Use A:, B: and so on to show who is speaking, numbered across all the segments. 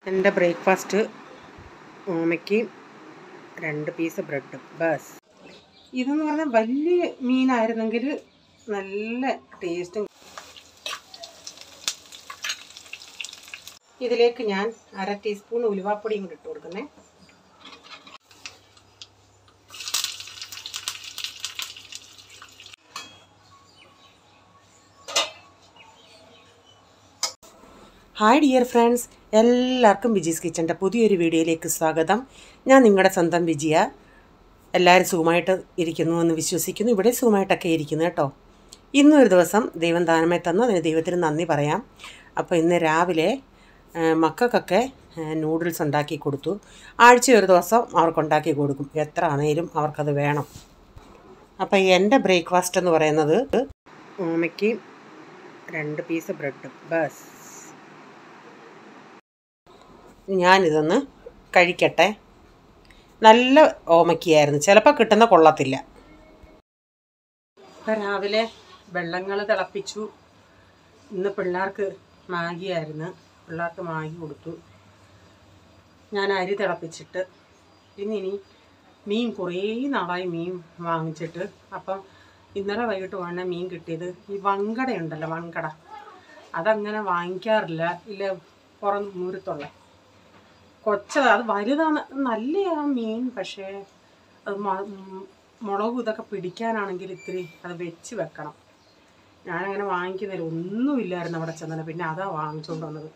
A: എൻ്റെ breakfast ഓമയ്ക്ക് 2 piece bread bus. ഇതെന്ന് പറഞ്ഞാൽ വലിയ മീനായിരുന്നെങ്കിൽ നല്ല ടേസ്റ്റും. ഇതിലേക്ക് ഞാൻ 1/2 ടീസ്പൂൺ ഉലുവാപ്പൊടിയും കൂടി ഇട്ട് കൊടുക്കുന്നേ. ഹായ് ഡിയർ ഫ്രണ്ട്സ്, എല്ലാവർക്കും വിജീസ് കിച്ചൻ്റെ പുതിയൊരു വീഡിയോയിലേക്ക് സ്വാഗതം. ഞാൻ നിങ്ങളുടെ സ്വന്തം വിജയ. എല്ലാവരും സുഖമായിട്ട് ഇരിക്കുന്നു എന്ന് വിശ്വസിക്കുന്നു. ഇവിടെ സുഖമായിട്ടൊക്കെ ഇരിക്കുന്നു കേട്ടോ. ഇന്നൊരു ദിവസം ദൈവം ദാനമായി തന്നു, അതിന് ദൈവത്തിന് നന്ദി പറയാം. അപ്പോൾ ഇന്ന് രാവിലെ മക്കൾക്കൊക്കെ നൂഡിൽസ് ഉണ്ടാക്കി കൊടുത്തു. ആഴ്ച ഒരു ദിവസം അവർക്കുണ്ടാക്കി കൊടുക്കും, എത്ര ആണെങ്കിലും അവർക്കത് വേണം. അപ്പോൾ എൻ്റെ ബ്രേക്ക്ഫാസ്റ്റ് എന്ന് പറയുന്നത് ഓമയ്ക്ക് 2 പീസ് ബ്രെഡ് ബസ്. ഞാനിതൊന്ന് കഴിക്കട്ടെ. നല്ല ഓമയ്ക്കായിരുന്നു, ചിലപ്പോൾ കിട്ടുന്ന കൊള്ളത്തില്ല. ഇപ്പം രാവിലെ വെള്ളങ്ങൾ തിളപ്പിച്ചു. ഇന്ന് പിള്ളേർക്ക് മാഗിയായിരുന്നു, പിള്ളേർക്ക് മാഗി കൊടുത്തു. ഞാൻ അരി തിളപ്പിച്ചിട്ട് ഇനി മീൻ കുറേ നാളായി മീൻ വാങ്ങിച്ചിട്ട്. അപ്പം ഇന്നലെ വൈകിട്ട് വേണ മീൻ കിട്ടിയത്. ഈ വങ്കടയുണ്ടല്ലോ, വങ്കട, അതങ്ങനെ വാങ്ങിക്കാറില്ല. ഇല്ല, പുറം മുരുത്തുള്ള കൊച്ചതാണ്. അത് വലുതാണ്, നല്ല മീൻ. പക്ഷേ അത് മുളകും ഇതൊക്കെ പിടിക്കാനാണെങ്കിൽ ഇത്തിരി അത് വെച്ച് വെക്കണം. ഞാനങ്ങനെ വാങ്ങിക്കുന്നില്ല, ഒന്നുമില്ലായിരുന്നു അവിടെ ചെന്നത്. പിന്നെ അതാ വാങ്ങിച്ചുകൊണ്ട് വന്നത്.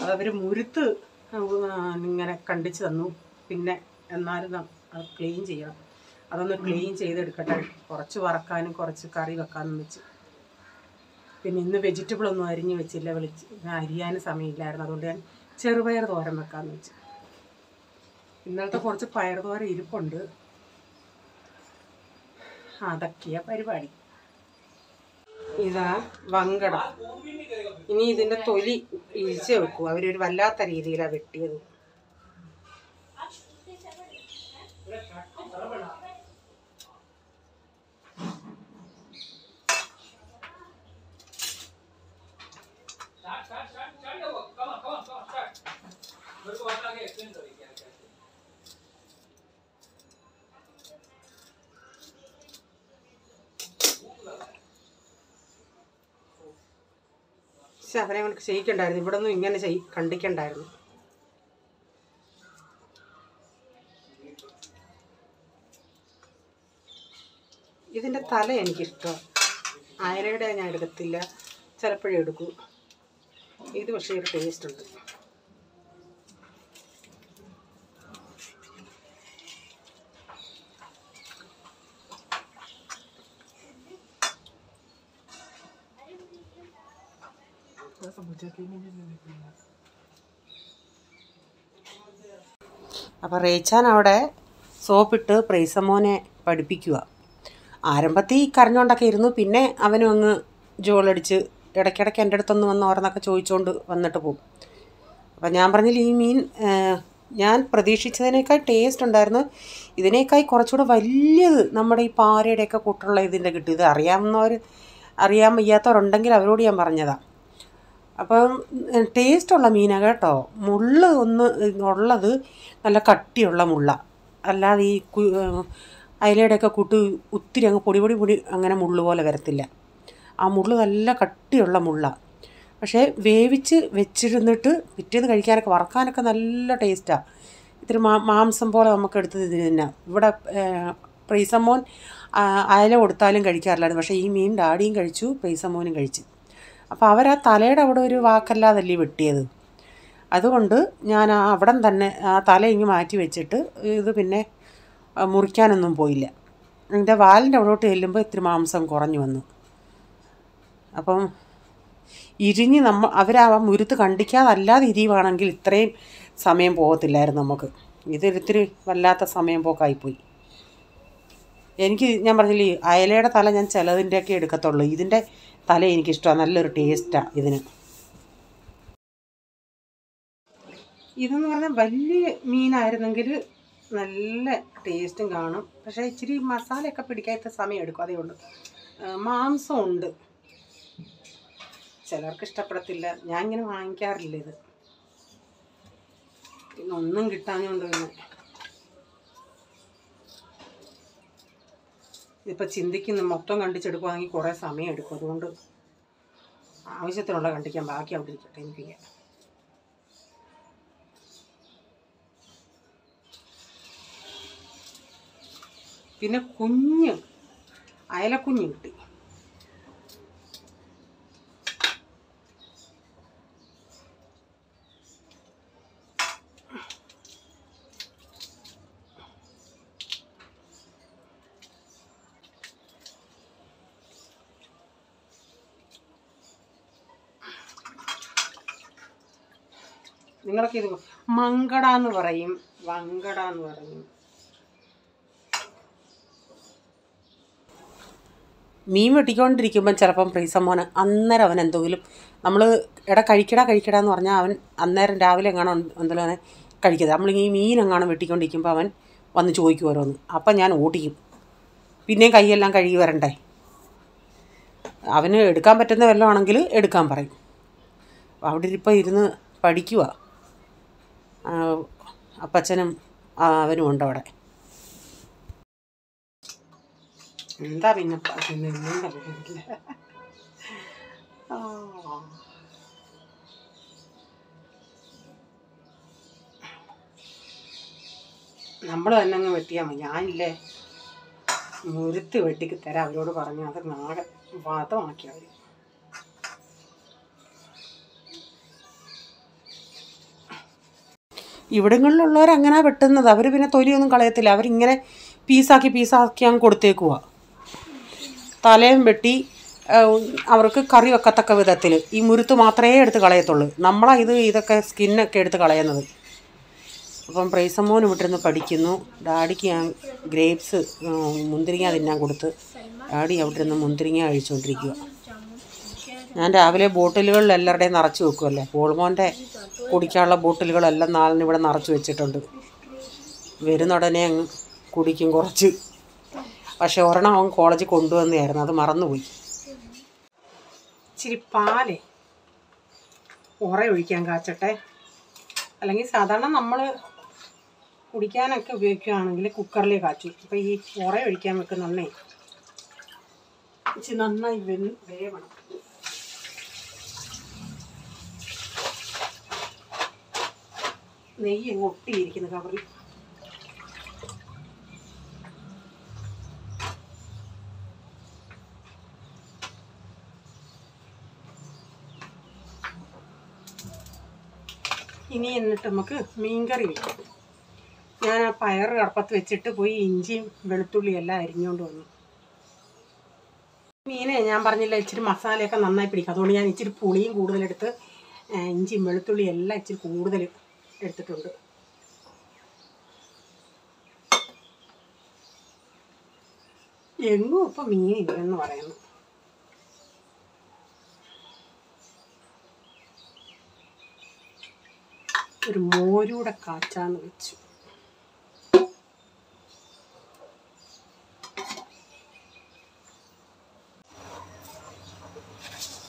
A: അതവർ മുരുത്ത് ഇങ്ങനെ കണ്ടിച്ച് തന്നു. പിന്നെ എന്നാലും അത് ക്ലീൻ ചെയ്യണം. അതൊന്ന് ക്ലീൻ ചെയ്തെടുക്കട്ടെ. കുറച്ച് വറക്കാനും കുറച്ച് കറി വെക്കാനും വെച്ച്. പിന്നെ ഇന്ന് വെജിറ്റബിളൊന്നും അരിഞ്ഞ് വെച്ചില്ല, അരിയാനും സമയമില്ലായിരുന്നു. അതുകൊണ്ട് ഞാൻ ചെറുപയർ തോരൻ വെക്കാമെന്ന് വെച്ചു. ഇന്നലത്തെ കുറച്ച് പയർ തോരൻ ഇരിപ്പുണ്ട്. അതൊക്കെയാ പരിപാടി. ഇതാ വങ്കട. ഇനി ഇതിൻ്റെ തൊലി ഇഴിച്ച് വെക്കും. അവരൊരു വല്ലാത്ത രീതിയിലാണ് വെട്ടിയത്. പക്ഷെ അവരെ കൊണ്ട് ചെയ്യിക്കണ്ടായിരുന്നു. ഇവിടെ ഒന്നും ഇങ്ങനെ കണ്ടിക്കണ്ടായിരുന്നു. ഇതിൻ്റെ തല എനിക്കിഷ്ടമാണ്. അയലയുടെ ഞാൻ എടുക്കത്തില്ല, ചിലപ്പോഴേ എടുക്കൂ. ഇത് പക്ഷേ ഒരു ടേസ്റ്റ് ഉണ്ട്. അപ്പോൾ റേച്ചാൻ അവിടെ സോപ്പിട്ട് പ്രൈസമോനെ പഠിപ്പിക്കുക. ആരംഭത്തിൽ കരഞ്ഞുകൊണ്ടൊക്കെ ഇരുന്നു. പിന്നെ അവനും അങ്ങ് ജോളടിച്ച് ഇടയ്ക്കിടയ്ക്ക് എൻ്റെ അടുത്തൊന്ന് വന്ന് ഓരോന്നൊക്കെ ചോദിച്ചുകൊണ്ട് വന്നിട്ട് പോകും. അപ്പം ഞാൻ പറഞ്ഞില്ല, ഈ മീൻ ഞാൻ പ്രതീക്ഷിച്ചതിനേക്കാൾ ടേസ്റ്റ് ഉണ്ടായിരുന്നു. ഇതിനേക്കാൾ കുറച്ചുകൂടെ വലിയത് നമ്മുടെ ഈ പാരയുടെയൊക്കെ കൂട്ടുള്ള ഇതിൻ്റെ കിട്ടും. ഇത് അറിയാൻ വയ്യാത്തവരുണ്ടെങ്കിൽ അവരോട് ഞാൻ പറഞ്ഞതാണ്. അപ്പം ടേസ്റ്റുള്ള മീനാണ് കേട്ടോ. മുള്ള് ഉള്ളത് നല്ല കട്ടിയുള്ള മുള്ള, അല്ലാതെ ഈ അയലയുടെയൊക്കെ കൂട്ട് ഒത്തിരി അങ്ങ് പൊടി അങ്ങനെ മുള്ളു പോലെ വരത്തില്ല. ആ മുള്ള് നല്ല കട്ടിയുള്ള മുള്ള. പക്ഷേ വേവിച്ച് വെച്ചിരുന്നിട്ട് പിറ്റേന്ന് കഴിക്കാനൊക്കെ വറക്കാനൊക്കെ നല്ല ടേസ്റ്റാണ്. ഇത്തിരി മാംസം പോലെ നമുക്ക് എടുത്ത് തിന്നാം. ഇവിടെ പ്രൈസമോൻ അയല കൊടുത്താലും കഴിക്കാറില്ലായിരുന്നു. പക്ഷേ ഈ മീൻ ഡാഡിയും കഴിച്ചു, പ്രൈസമോനും കഴിച്ചു. അപ്പോൾ അവർ ആ തലയുടെ അവിടെ ഒരു വാക്കല്ലാതല്ലേ വെട്ടിയത്. അതുകൊണ്ട് ഞാൻ അവിടം തന്നെ ആ തല ഇങ്ങ് മാറ്റി വെച്ചിട്ട് ഇത് പിന്നെ മുറിക്കാനൊന്നും പോയില്ല. അതിൻ്റെ വാലിൻ്റെ അവിടോട്ട് ചെല്ലുമ്പോൾ ഇത്തിരി മാംസം കുറഞ്ഞു വന്നു. അപ്പം ഇരിഞ്ഞ് അവരാ മുരുത്ത് കണ്ടിക്കാതല്ലാതെ ഇരിയുവാണെങ്കിൽ ഇത്രയും സമയം പോകത്തില്ലായിരുന്നു നമുക്ക്. ഇതൊരിത്തിരി വല്ലാത്ത സമയം പോക്കായിപ്പോയി. ഞാൻ പറഞ്ഞില്ലേ, അയലയുടെ തല ഞാൻ ചിലതിൻ്റെയൊക്കെ എടുക്കത്തുള്ളൂ. ഇതിൻ്റെ തല എനിക്കിഷ്ടമാണ്, നല്ലൊരു ടേസ്റ്റാണ് ഇതിന്. ഇതെന്ന് പറഞ്ഞാൽ വലിയ മീനായിരുന്നെങ്കിൽ നല്ല ടേസ്റ്റും കാണും. പക്ഷേ ഇച്ചിരി മസാലയൊക്കെ പിടിക്കാത്ത സമയം എടുക്കും. അതേയുള്ളൂ. മാംസം ഉണ്ട്, ചിലർക്ക് ഇഷ്ടപ്പെടത്തില്ല. ഞാൻ ഇങ്ങനെ വാങ്ങിക്കാറില്ല ഇത്. ഒന്നും കിട്ടാഞ്ഞുകൊണ്ട് പിന്നെ ഇതിപ്പോൾ ചിന്തിക്കുന്ന മൊത്തം കണ്ടിച്ചെടുക്കുകയാണെങ്കിൽ കുറേ സമയം എടുക്കും. അതുകൊണ്ട് ആവശ്യത്തിനുള്ള കണ്ടിക്കാൻ ബാക്കി അവിടെ ഇരിക്കട്ടെ എനിക്ക്. പിന്നെ അയലക്കുഞ്ഞ് കിട്ടി. നിങ്ങളൊക്കെ ഇത് മങ്കട എന്ന് പറയും, വങ്കട എന്ന് പറയും. മീൻ വെട്ടിക്കൊണ്ടിരിക്കുമ്പം ചിലപ്പം പ്രീസമ്മോന് അന്നേരം അവൻ എന്തെങ്കിലും നമ്മൾ കഴിക്കടാ എന്ന് പറഞ്ഞാൽ അവൻ അന്നേരം രാവിലെ എങ്ങാണോ എന്തെങ്കിലും കഴിക്കരുത്. നമ്മൾ ഈ മീൻ എങ്ങാണോ വെട്ടിക്കൊണ്ടിരിക്കുമ്പോൾ അവൻ വന്ന് ചോദിക്കും ഓരോന്ന്. അപ്പം ഞാൻ ഓടിക്കും. പിന്നെയും കൈയെല്ലാം കഴുകി വരണ്ടേ. അവന് എടുക്കാൻ പറ്റുന്ന വല്ലതും ആണെങ്കിൽ എടുക്കാൻ പറയും. അവിടെ ഇപ്പം ഇരുന്ന് പഠിക്കുക. അപ്പച്ചനും അവനും ഉണ്ട് അവിടെ. എന്താ പിന്നെ നമ്മൾ തന്നെ അങ്ങ് വെട്ടിയാൽ മതി. ഞാനില്ലേ മുരുത്ത് വെട്ടിക്ക് തരാം അവരോട് പറഞ്ഞു. അത് നാളെ വാദമാക്കി അവർ. ഇവിടങ്ങളിലുള്ളവരങ്ങനെ വെട്ടുന്നത്. അവർ പിന്നെ തൊലിയൊന്നും കളയത്തില്ല. അവരിങ്ങനെ പീസാക്കി അങ്ങ് കൊടുത്തേക്കുക. തലയും വെട്ടി അവർക്ക് കറി വെക്കത്തക്ക വിധത്തിൽ ഈ മുരുത്ത് മാത്രമേ എടുത്ത് കളയത്തുള്ളൂ. ഇതൊക്കെ സ്കിന്നൊക്കെ എടുത്ത് കളയുന്നത്. അപ്പം പ്രൈസമ്മോൻ ഇവിട്ടിരുന്ന് പഠിക്കുന്നു. ഡാഡിക്ക് ഞാൻ ഗ്രേപ്സ് മുന്തിരിങ്ങ തിന്നാൻ കൊടുത്ത് ഡാഡി അവിടെ ഇരുന്ന് മുന്തിരിങ്ങ കഴിച്ചുകൊണ്ടിരിക്കുക. ഞാൻ രാവിലെ ബോട്ടിലുകളിൽ എല്ലാവരുടെയും നിറച്ച് വെക്കുമല്ലേ. പോൾമോൻ്റെ കുടിക്കാനുള്ള ബോട്ടിലുകളെല്ലാം നാളിന് ഇവിടെ നിറച്ച് വെച്ചിട്ടുണ്ട്. വരുന്ന ഉടനെ അങ്ങ് കുടിക്കും കുറച്ച്. പക്ഷെ ഒരെണ്ണം അവൻ കോളേജിൽ കൊണ്ടുവന്നായിരുന്നു, അത് മറന്നുപോയി. ഇച്ചിരി പാലേ ഒഴിക്കാൻ കാച്ചട്ടെ. അല്ലെങ്കിൽ സാധാരണ നമ്മൾ കുടിക്കാനൊക്കെ ഉപയോഗിക്കുകയാണെങ്കിൽ കുക്കറിലേ കാച്ചു. അപ്പോൾ ഈ ഒഴിക്കാൻ വെക്കുന്നുണ്ടേ ഇച്ചിരി നന്നായി വേവണം. നെയ്യ് അങ്ങ് ഒട്ടിയിരിക്കുന്നു കവറിൽ. ഇനി എന്നിട്ട് നമുക്ക് മീൻകറി വയ്ക്കാം. ഞാൻ ആ പയർ കടപ്പത്ത് വെച്ചിട്ട് പോയി ഇഞ്ചിയും വെളുത്തുള്ളിയും എല്ലാം അരിഞ്ഞുകൊണ്ട് വന്നു. മീനെ ഞാൻ പറഞ്ഞില്ല ഇച്ചിരി മസാലയൊക്കെ നന്നായി പിടിക്കും. അതുകൊണ്ട് ഞാൻ ഇച്ചിരി പുളിയും കൂടുതലെടുത്ത് ഇഞ്ചിയും വെളുത്തുള്ളിയും എല്ലാം ഇച്ചിരി കൂടുതൽ എടുത്തിട്ടുണ്ട്. എങ്ങും ഇപ്പം മീനില്ലെന്ന് പറയുന്നു. ഒരു മോരൂടെ കാച്ചാന്ന് വെച്ചു.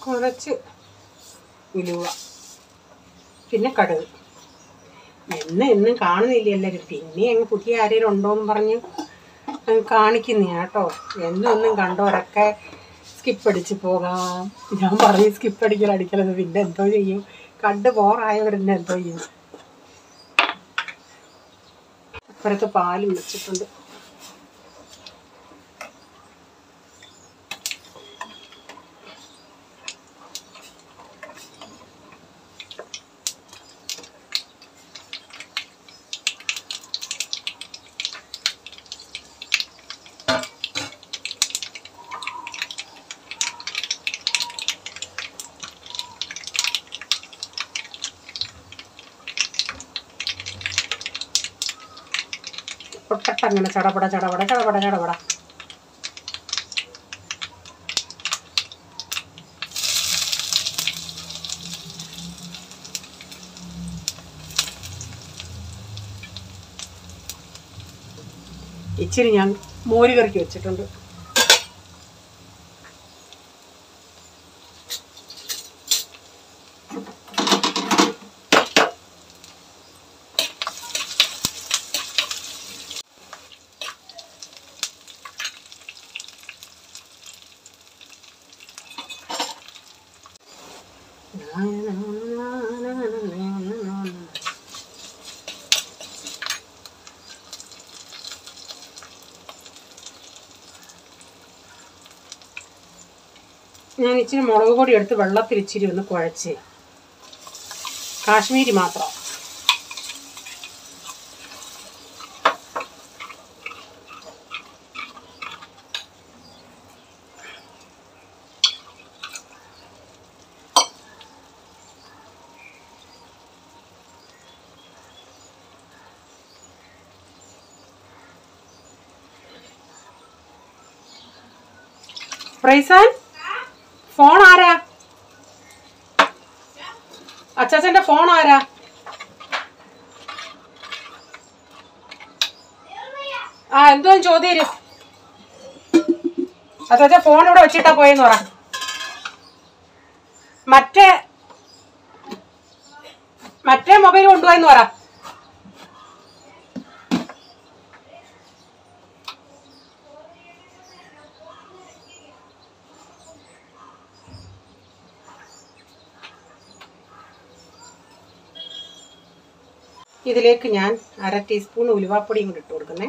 A: കുറച്ച് ഉലുവ, പിന്നെ കടുക്. എന്നും കാണുന്നില്ല എല്ലാവരും. പിന്നെ അങ്ങ് പുതിയ ആരെങ്കിലും ഉണ്ടോയെന്ന് പറഞ്ഞ് കാണിക്കുന്നേ കേട്ടോ. എന്നും കണ്ടവരൊക്കെ സ്കിപ്പടിച്ച് പോകാം. ഞാൻ പറയും സ്കിപ്പടിക്കലത്. പിന്നെ എന്തോ ചെയ്യും, കണ്ട് ബോറായവരെന്നെ എന്തോ ചെയ്യും. അപ്പുറത്ത് പാലും വെച്ചിട്ടുണ്ട്. പൊട്ടങ്ങനെ ചടപട. ഇച്ചിരി ഞാൻ മോര് കറിക്ക് വെച്ചിട്ടുണ്ട്. ഞാൻ ഇച്ചിരി മുളക് പൊടി എടുത്ത് വെള്ളത്തിൽ ഇച്ചിരി ഒന്ന് കുഴച്ച്, കാശ്മീരി മാത്രം. പ്രൈസാൻ, ഫോൺ ആരാ? അച്ചാച്ചന്റെ ഫോൺ ആരാ? എന്തോ ചോദ്യം. അച്ചാച്ച ഫോൺ ഇവിടെ വെച്ചിട്ടാ പോയെന്ന് പറ. മറ്റേ മൊബൈൽ കൊണ്ടുപോയെന്ന് പറ. ഇതിലേക്ക് ഞാൻ 1/2 ടീസ്പൂൺ ഉലുവാപ്പൊടിയും കൂടി ഇട്ട് കൊടുക്കുന്നേ.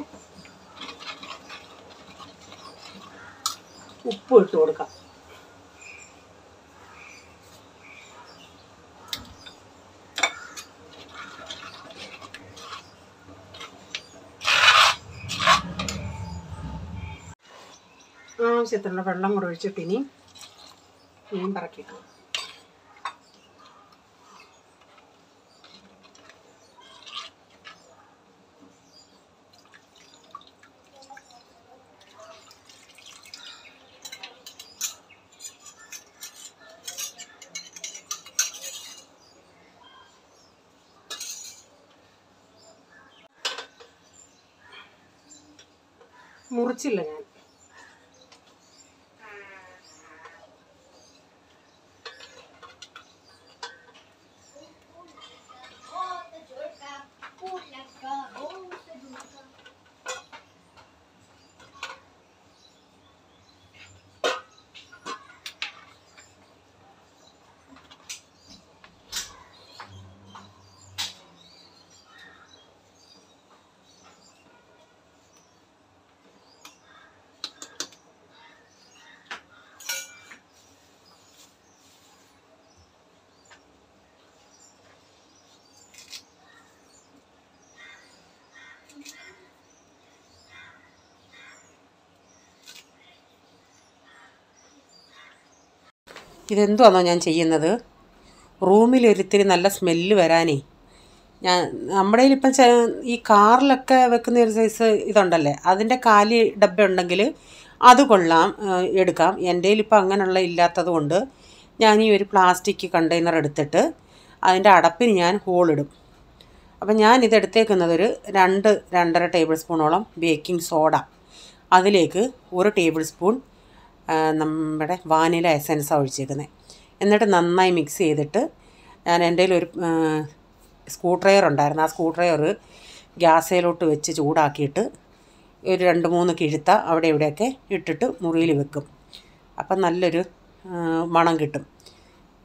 A: ഉപ്പ് ഇട്ട് കൊടുക്കാം. ആവശ്യത്തിനുള്ള വെള്ളം കൂടെ ഒഴിച്ചിട്ട് ഇനി മീൻ പറക്കിയിട്ടു. മുറിച്ചില്ല ഞാൻ. ഇതെന്തുവാണോ ഞാൻ ചെയ്യുന്നത്, റൂമിലൊരിത്തിരി നല്ല സ്മെല്ല് വരാനേ. നമ്മുടെ ഇപ്പം ഈ കാറിലൊക്കെ വെക്കുന്ന ഒരു സൈസ് ഇതുണ്ടല്ലേ, അതിൻ്റെ കാലി ഡബ്ബ ഉണ്ടെങ്കിൽ അത് കൊള്ളാം, എടുക്കാം. എൻ്റെ ഇപ്പം അങ്ങനെയുള്ള ഇല്ലാത്തത് കൊണ്ട് ഞാൻ ഈ ഒരു പ്ലാസ്റ്റിക് കണ്ടെയ്നർ എടുത്തിട്ട് അതിൻ്റെ അടപ്പിന് ഞാൻ ഹോളിടും. അപ്പം ഞാൻ ഇതെടുത്തേക്കുന്നത് ഒരു 2-2.5 ടേബിൾ സ്പൂണോളം ബേക്കിംഗ് സോഡ, അതിലേക്ക് 1 ടേബിൾ സ്പൂൺ നമ്മുടെ വാനില എസൻസാണ് ഒഴിച്ചേക്കുന്നത്. എന്നിട്ട് നന്നായി മിക്സ് ചെയ്തിട്ട് ഞാൻ എൻ്റെ ഒരു സ്ക്രൂ ഡ്രൈവർ ഉണ്ടായിരുന്നു, ആ സ്ക്രൂ ഡ്രൈവർ ഗ്യാസേലോട്ട് വെച്ച് ചൂടാക്കിയിട്ട് ഒരു 2-3 കിഴുത്ത അവിടെ ഇവിടെയൊക്കെ ഇട്ടിട്ട് മുറിയിൽ വെക്കും. അപ്പം നല്ലൊരു മണം കിട്ടും.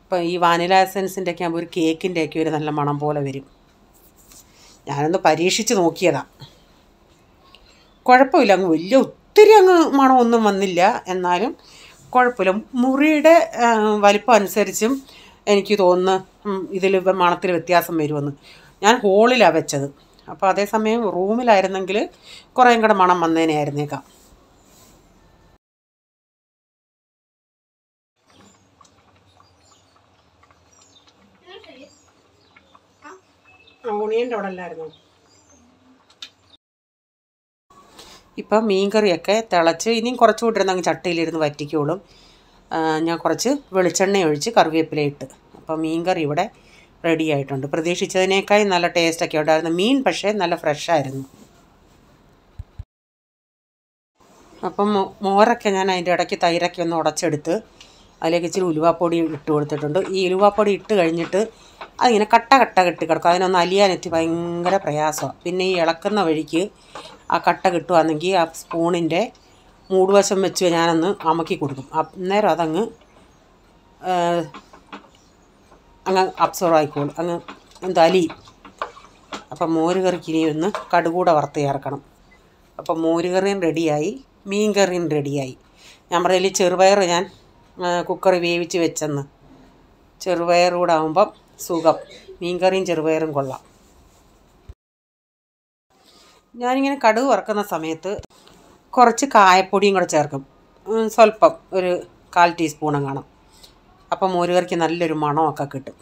A: ഇപ്പം ഈ വാനില എസൻസിൻ്റെയൊക്കെ ആകുമ്പോൾ ഒരു കേക്കിൻ്റെയൊക്കെ ഒരു നല്ല മണം പോലെ വരും. ഞാനൊന്ന് പരീക്ഷിച്ച് നോക്കിയതാണ്, കുഴപ്പമില്ല. അങ്ങ് ഒത്തിരി മണമൊന്നും വന്നില്ല, എന്നാലും കുഴപ്പമില്ല. മുറിയുടെ വലിപ്പം അനുസരിച്ചും എനിക്ക് തോന്നുന്നു ഇതിൽ മണത്തിൽ വ്യത്യാസം വരുമെന്ന്. ഞാൻ ഹോളിലാണ് വെച്ചത്, അപ്പോൾ അതേസമയം റൂമിലായിരുന്നെങ്കിൽ കുറേയും കൂടെ മണം വന്നേനെ ആയിരുന്നേക്കാം. ഓണിയൻ്റെ അവിടെ അല്ലായിരുന്നു. ഇപ്പം മീൻകറിയൊക്കെ തിളച്ച് ഇനിയും കുറച്ചുകൂടി ഇരുന്ന് അങ്ങ് ചട്ടിയിലിരുന്ന് വറ്റിക്കോളും. ഞാൻ കുറച്ച് വെളിച്ചെണ്ണ ഒഴിച്ച് കറിവേപ്പില ഇട്ട്. അപ്പം മീൻകറി ഇവിടെ റെഡി ആയിട്ടുണ്ട്. പ്രതീക്ഷിച്ചതിനേക്കാൾ നല്ല ടേസ്റ്റൊക്കെ ഉണ്ടായിരുന്നു. മീൻ പക്ഷേ നല്ല ഫ്രഷായിരുന്നു. അപ്പം മോരൊക്കെ ഞാൻ അതിൻ്റെ ഇടയ്ക്ക് തൈരൊക്കെ ഒന്ന് ഉടച്ചെടുത്ത് അതിലേക്ക് ഇച്ചിരി ഉലുവാപ്പൊടി ഇട്ട് കൊടുത്തിട്ടുണ്ട്. ഈ ഉലുവാപ്പൊടി ഇട്ട് കഴിഞ്ഞിട്ട് അതിങ്ങനെ കട്ട കെട്ടി കിടക്കും. അതിനൊന്ന് അലിയാനെത്തി ഭയങ്കര പ്രയാസമാണ്. പിന്നെ ഈ ഇളക്കുന്ന വഴിക്ക് ആ കട്ട കിട്ടുകയാണെങ്കിൽ ആ സ്പൂണിൻ്റെ മൂടുവശം വെച്ച് ഞാനൊന്ന് അമക്കി കൊടുക്കും. അന്നേരം അതങ്ങ് അങ്ങ് അബ്സോർവ് ആയിക്കോളും, അങ്ങ് എന്താ അലിയും. അപ്പം മോര് കറിക്ക് ഇനി ഒന്ന് കടുകൂടെ വറുത്ത് ചേർക്കണം. അപ്പം മോര് കറിയും റെഡിയായി, മീൻ കറിയും റെഡിയായി. ഞാൻ പറയല് ചെറുപയർ ഞാൻ കുക്കറിൽ വേവിച്ച് വെച്ചെന്ന്. ചെറുപയർ കൂടെ ആകുമ്പം സുഖം, മീൻ കറിയും ചെറുപയറും കൊള്ളാം. ഞാനിങ്ങനെ കടുക് വറുക്കുന്ന സമയത്ത് കുറച്ച് കായപ്പൊടിയും കൂടെ ചേർക്കും, സ്വല്പം, ഒരു 1/4 ടീസ്പൂണും കാണും. അപ്പം മോര് കറിക്ക് നല്ലൊരു മണമൊക്കെ കിട്ടും.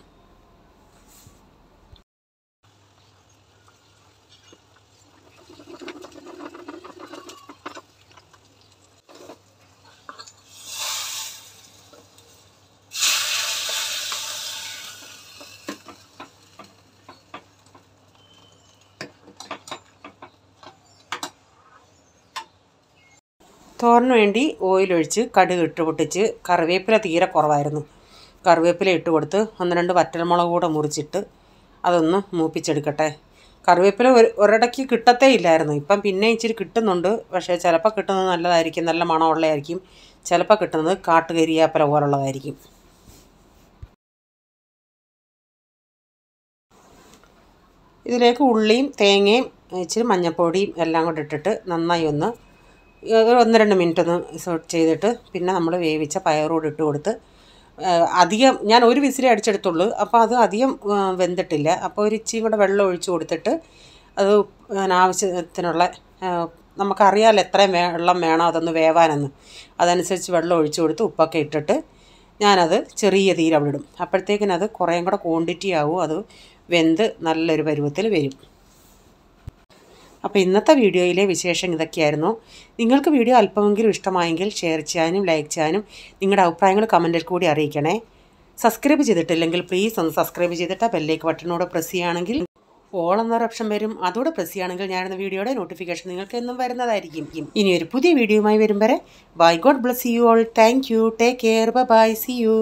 A: തോരന് വേണ്ടി ഓയിലൊഴിച്ച് കടുക് ഇട്ട് പൊട്ടിച്ച്, കറിവേപ്പില തീരെ കുറവായിരുന്നു, കറിവേപ്പില ഇട്ട് കൊടുത്ത് 1-2 വറ്റൽമുളക് കൂടെ മുറിച്ചിട്ട് അതൊന്ന് മൂപ്പിച്ചെടുക്കട്ടെ. കറിവേപ്പില ഒരിടയ്ക്ക് കിട്ടത്തേ ഇല്ലായിരുന്നു, ഇപ്പം പിന്നെ ഇച്ചിരി കിട്ടുന്നുണ്ട്. പക്ഷേ ചിലപ്പോൾ കിട്ടുന്നത് നല്ലതായിരിക്കും, നല്ല മണമുള്ളതായിരിക്കും. ചിലപ്പോൾ കിട്ടുന്നത് കാട്ടുകരിയാപ്പില പോലുള്ളതായിരിക്കും. ഇതിലേക്ക് ഉള്ളിയും തേങ്ങയും ഇച്ചിരി മഞ്ഞൾപ്പൊടിയും എല്ലാം കൂടെ ഇട്ടിട്ട് നന്നായി ഒന്ന് 1-2 മിനിറ്റ് ഒന്ന് സോട്ട് ചെയ്തിട്ട് പിന്നെ നമ്മൾ വേവിച്ച പയറൂടെ ഇട്ട് കൊടുത്ത്, അധികം ഞാൻ ഒരു വിസിലേ അടിച്ചെടുത്തുള്ളൂ. അപ്പോൾ അത് അധികം വെന്തിട്ടില്ല. അപ്പോൾ ഒരു ഇച്ചിരി കൂടെ വെള്ളം ഒഴിച്ച് കൊടുത്തിട്ട് അത് ആവശ്യത്തിനുള്ള, നമുക്കറിയാമല്ലോ എത്രയും വെള്ളം വേണം അതൊന്ന് വേവാനെന്ന്, അതനുസരിച്ച് വെള്ളം ഒഴിച്ച് കൊടുത്ത് ഉപ്പൊക്കെ ഇട്ടിട്ട് ഞാനത് ചെറിയ തീയിൽ അവിടെ ഇടും. അപ്പോഴത്തേക്കിനത് കുറേയും കൂടെ ക്വാണ്ടിറ്റി ആവും, അത് വെന്ത് നല്ലൊരു പരുവത്തിൽ വരും. അപ്പോൾ ഇന്നത്തെ വീഡിയോയിലെ വിശേഷം ഇതൊക്കെയായിരുന്നു. നിങ്ങൾക്ക് വീഡിയോ അല്പമെങ്കിലും ഇഷ്ടമായെങ്കിൽ ഷെയർ ചെയ്യാനും ലൈക്ക് ചെയ്യാനും നിങ്ങളുടെ അഭിപ്രായങ്ങൾ കമൻറ്റിൽ കൂടി അറിയിക്കണേ. സബ്സ്ക്രൈബ് ചെയ്തിട്ടില്ലെങ്കിൽ പ്ലീസ് ഒന്ന് സബ്സ്ക്രൈബ് ചെയ്തിട്ട് ബെല്ലൈക്കൺ ബട്ടണോടെ പ്രസ് ചെയ്യുകയാണെങ്കിൽ ഓൾ എന്നൊരു ഓപ്ഷൻ വരും, അതോടെ പ്രസ് ചെയ്യുകയാണെങ്കിൽ ഞാനെന്ന വീഡിയോയുടെ നോട്ടിഫിക്കേഷൻ നിങ്ങൾക്ക് എന്നും വരുന്നതായിരിക്കും. ഇനി ഒരു പുതിയ വീഡിയോയുമായി വരും വരെ bye, God bless you all, thank you, take care, bye, see U.